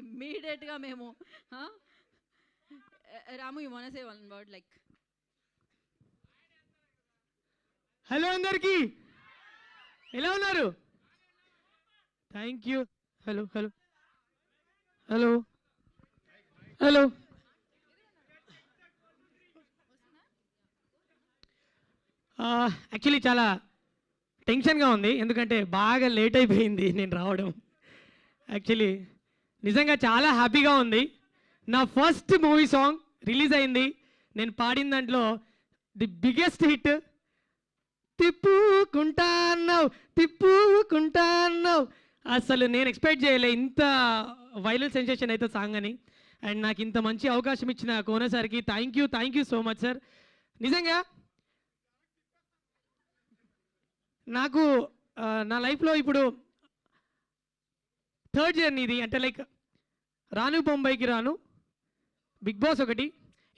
ఇమ్మీడియట్గా మేము రాము you want say one word like hello అందరికీ ఎలా ఉన్నారు? Thank you. Hello hello hello hello actually చాలా టెన్షన్గా ఉంది, ఎందుకంటే బాగా లేట్ అయిపోయింది నేను రావడం. యాక్చువల్లీ నిజంగా చాలా హ్యాపీగా ఉంది. నా ఫస్ట్ మూవీ సాంగ్ రిలీజ్ అయింది. నేను పాడిన దాంట్లో ది బిగ్గెస్ట్ హిట్ తిప్పుకుంటాన్నావు తిప్పుకుంటాన్నావు. అసలు నేను ఎక్స్పెక్ట్ చేయలే ఇంత వైరల్ సెన్సేషన్ అయితే సాంగ్ అని. అండ్ నాకు ఇంత మంచి అవకాశం ఇచ్చిన కోన సార్కి thank you so much sir. నిజంగా నాకు నా లైఫ్లో ఇప్పుడు థర్డ్ జర్నీ ఇది. అంటే లైక్ రాను బొంబాయికి రాను, బిగ్ బాస్ ఒకటి,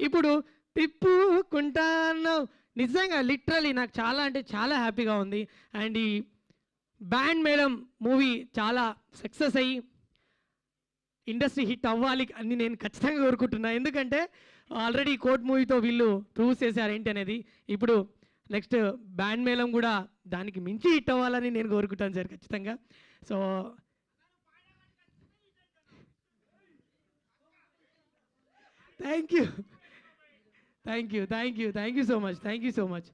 ఇప్పుడు తిప్పుకుంటాన్నావు. నిజంగా లిటరలీ నాకు చాలా అంటే చాలా హ్యాపీగా ఉంది. అండ్ ఈ బ్యాండ్ మేళం మూవీ చాలా సక్సెస్ అయ్యి ఇండస్ట్రీ హిట్ అవ్వాలి అని నేను ఖచ్చితంగా కోరుకుంటున్నా. ఎందుకంటే ఆల్రెడీ కోర్ట్ మూవీతో వీళ్ళు ప్రూవ్ చేశారు ఏంటి అనేది. ఇప్పుడు నెక్స్ట్ బ్యాండ్ మేళం కూడా దానికి మించి హిట్ అవ్వాలని నేను కోరుకుంటాను సార్ ఖచ్చితంగా. So thank you so much.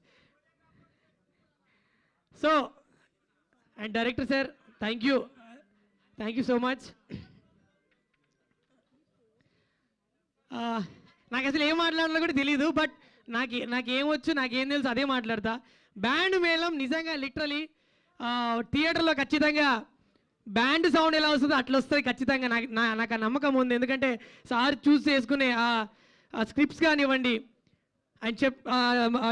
So and director sir thank you so much. నాకు అసలు ఏం మాట్లాడాలో కూడా తెలీదు, బట్ నాకేమొచ్చు నాకేం తెలుసు అదే మాట్లాడతా. బ్యాండ్ మేళం నిజంగా లిటరలీ థియేటర్లో ఖచ్చితంగా బ్యాండ్ సౌండ్ ఎలా వస్తుందో అట్లా వస్తుంది ఖచ్చితంగా. నాకు ఆ నమ్మకం ఉంది. ఎందుకంటే సార్ చూస్ చేసుకునే ఆ స్క్రిప్ట్స్ కానివ్వండి, అండ్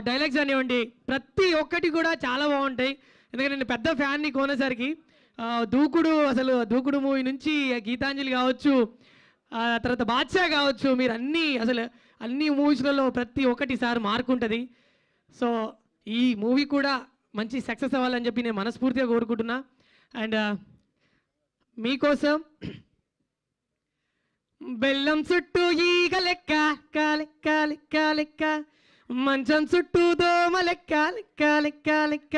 డైలాగ్స్ కానివ్వండి, ప్రతి ఒక్కటి కూడా చాలా బాగుంటాయి. ఎందుకంటే నేను పెద్ద ఫ్యాన్ని కోనేసరికి దూకుడు మూవీ నుంచి గీతాంజలి కావచ్చు, తర్వాత బాద్షా కావచ్చు, మీరు అన్ని మూవీస్లలో ప్రతి ఒక్కటి సార్ మార్క్ ఉంటుంది. సో ఈ మూవీ కూడా మంచి సక్సెస్ అవ్వాలని చెప్పి నేను మనస్ఫూర్తిగా కోరుకుంటున్నా. అండ్ మీకోసం బెల్లం చుట్టూ ఈగ లెక్క లెక్క లెక్క లెక్క, మంచం చుట్టూ దోమ లెక్క లెక్క లెక్క లెక్క,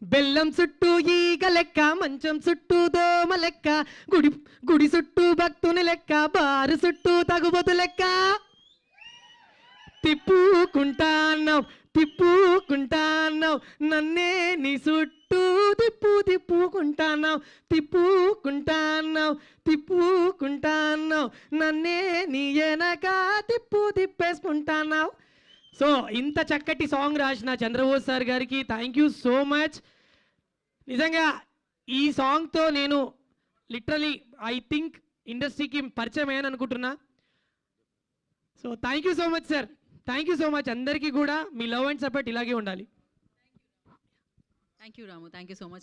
బెల్లం చుట్టూ ఈగ లెక్క మంచం చుట్టూ దోమ లెక్క, గుడి చుట్టూ భక్తుని లెక్క, బారు చుట్టూ తగుబోతు లెక్క, తిప్పుకుంటాన్నావు నన్నే నీ చుట్టూ తిప్పుకుంటాన్నావు నన్నే నీ వెనక తిప్పేసుకుంటాన్నావు. సో ఇంత చక్కటి సాంగ్ రాసిన చంద్రబోస్ సార్ గారికి థ్యాంక్ యూ సో మచ్. నిజంగా ఈ సాంగ్తో నేను లిటరలీ ఐ థింక్ ఇండస్ట్రీకి పరిచయం అయ్యాను అనుకుంటున్నా. So thank you so much sir, thank you so much. అందరికీ కూడా మీ లవ్ అండ్ సపోర్ట్ ఇలాగే ఉండాలి. Thank you Ramu, thank you so much.